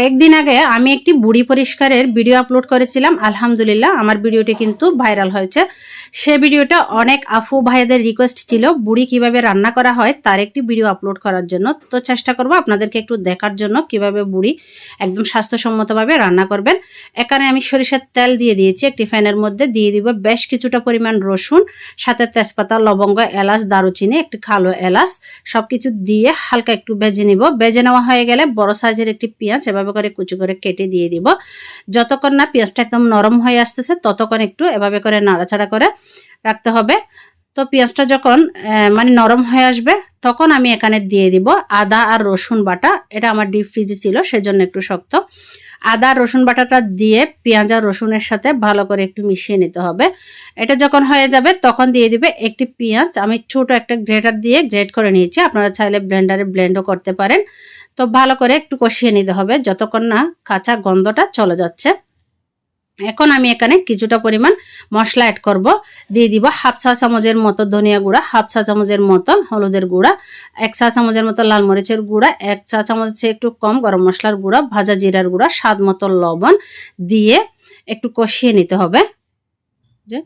একদিন আগে আমি একটি বুড়ি পরিষ্কারের ভিডিও আপলোড করেছিলাম। আলহামদুলিল্লাহ আমার ভিডিওটি কিন্তু ভাইরাল হয়েছে। সে ভিডিওটা অনেক আফু ভাইদের রিকোয়েস্ট ছিল বুড়ি কিভাবে রান্না করা হয় তার একটি ভিডিও আপলোড করার জন্য। তো চেষ্টা করব আপনাদেরকে একটু দেখার জন্য কিভাবে বুড়ি একদম স্বাস্থ্যসম্মতভাবে রান্না করবেন। এখানে আমি সরিষার তেল দিয়ে দিয়েছি। একটি ফ্যানের মধ্যে দিয়ে দিব বেশ কিছুটা পরিমাণ রসুন, সাথে তেজপাতা, লবঙ্গ, এলাচ, দারুচিনি, একটি কালো এলাচ সবকিছু দিয়ে হালকা একটু ভেজে নিব। ভেজে নেওয়া হয়ে গেলে বড় সাইজের একটি পেঁয়াজ এভাবে করে কুচি করে কেটে দিয়ে দিব। যতক্ষণ না পেঁয়াজটা একদম নরম হয়ে আসতেছে ততক্ষণ একটু এভাবে করে নাড়াচাড়া করে রাখতে হবে। তো পেঁয়াজটা যখন মানে নরম হয়ে আসবে তখন আমি এখানে দিয়ে দিব আদা আর রসুন বাটা। এটা আমার ডিপ ফ্রিজে ছিল সেজন্য একটু শক্ত। আদা আর রসুন বাটাটা দিয়ে পেঁয়াজ আর রসুনের সাথে ভালো করে একটু মিশিয়ে নিতে হবে। এটা যখন হয়ে যাবে তখন দিয়ে দিবে একটি পেঁয়াজ। আমি ছোট একটা গ্রেটার দিয়ে গ্রেট করে নিয়েছি, আপনারা চাইলে ব্লেন্ডারে ব্লেন্ডও করতে পারেন। তো ভালো করে একটু কষিয়ে নিতে হবে যতক্ষণ না কাঁচা গন্ধটা চলে যাচ্ছে। এখন আমি এখানে কিছুটা পরিমাণ মশলা অ্যাড করব। দিয়ে দিব হাফ চা চামচের মতো ধনিয়া গুঁড়া, হাফ চা চামচের মতো হলুদের গুঁড়া, 1 চা চামচের মতো লাল মরিচের গুঁড়া, 1 চা চামচের একটু কম গরম মশলার গুঁড়া, ভাজা জিরার গুঁড়া, স্বাদ মতো লবণ দিয়ে একটু কষিয়ে নিতে হবে। যে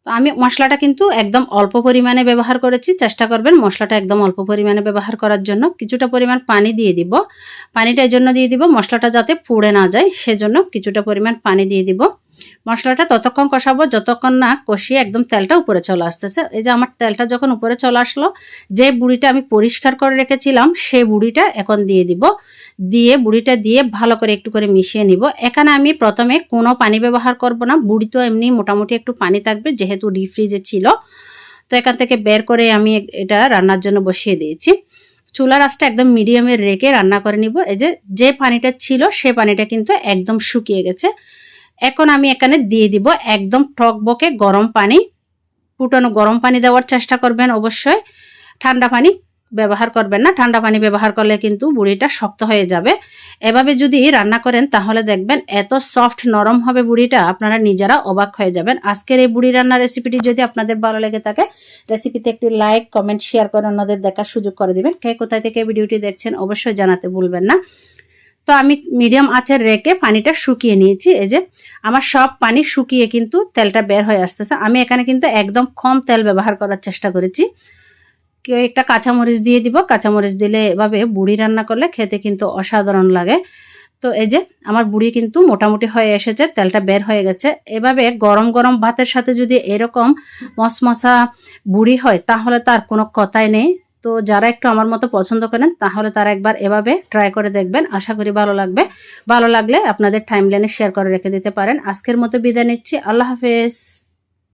তো আমি মশলাটা কিন্তু একদম অল্প পরিমাণে ব্যবহার করেছি। চেষ্টা করবেন মশলাটা একদম অল্প পরিমাণে ব্যবহার করার জন্য। কিছুটা পরিমাণ পানি দিয়ে দিব। পানিটা এই জন্য দিয়ে দিব মশলাটা যাতে পুড়ে না যায়, সেজন্য কিছুটা পরিমাণ পানি দিয়ে দিব। মশলাটা ততক্ষণ কষাবো যতক্ষণ না কষিয়ে একদম তেলটা উপরে চলে আসতেছে। এই যে আমার তেলটা যখন উপরে চলে আসলো, যে বুড়িটা আমি পরিষ্কার করে রেখেছিলাম সেই বুড়িটা এখন দিয়ে দিব। দিয়ে বুড়িটা দিয়ে ভালো করে একটু করে মিশিয়ে নিব। এখানে আমি প্রথমে কোনো পানি ব্যবহার করব না। বুড়ি তো এমনি মোটামুটি একটু পানি থাকবে যেহেতু ডিপ ফ্রিজে ছিল। তো এখান থেকে বের করে আমি এটা রান্নার জন্য বসিয়ে দিয়েছি। চুলার আঁচটা একদম মিডিয়ামে রেখে রান্না করে নিব। এই যে পানিটা ছিল সে পানিটা কিন্তু একদম শুকিয়ে গেছে। এখন আমি এখানে দিয়ে দিব একদম টকবকে গরম পানি। ফুটানো গরম পানি দেওয়ার চেষ্টা করবেন অবশ্যই। ঠান্ডা পানি ব্যবহার করবেন না। ঠান্ডা পানি ব্যবহার করলে কিন্তু বুড়িটা শক্ত হয়ে যাবে। এভাবে যদি রান্না করেন তাহলে দেখবেন এত সফট নরম হবে বুড়িটা, আপনারা নিজেরা অবাক হয়ে যাবেন। আজকের এই বুড়ি রান্নার রেসিপিটি যদি আপনাদের ভালো লেগে থাকে রেসিপিতে একটি লাইক, কমেন্ট, শেয়ার করে অন্যদের দেখার সুযোগ করে দিবেন। কে কোথায় থেকে ভিডিওটি দেখছেন অবশ্যই জানাতে ভুলবেন না। তো আমি মিডিয়াম আঁচে রেখে পানিটা শুকিয়ে নিয়েছি। এই যে আমার সব পানি শুকিয়ে কিন্তু তেলটা বের হয়ে আসতেছে। আমি এখানে কিন্তু একদম কম তেল ব্যবহার করার চেষ্টা করেছি। কেউ একটা কাঁচামরিচ দিয়ে দিব। কাঁচামরিচ দিলে এভাবে বুড়ি রান্না করলে খেতে কিন্তু অসাধারণ লাগে। তো এই যে আমার বুড়ি কিন্তু মোটামুটি হয়ে এসেছে, তেলটা বের হয়ে গেছে। এভাবে গরম গরম ভাতের সাথে যদি এরকম মশমশা বুড়ি হয় তাহলে তার কোনো কথাই নেই। তো যারা একটু আমার মতো পছন্দ করেন তাহলে তারা একবার এভাবে ট্রাই করে দেখবেন। আশা করি ভালো লাগবে। ভালো লাগলে আপনাদের টাইমলাইনে শেয়ার করে রেখে দিতে পারেন। আজকের মতো বিদায় নিচ্ছি। আল্লাহ হাফেজ।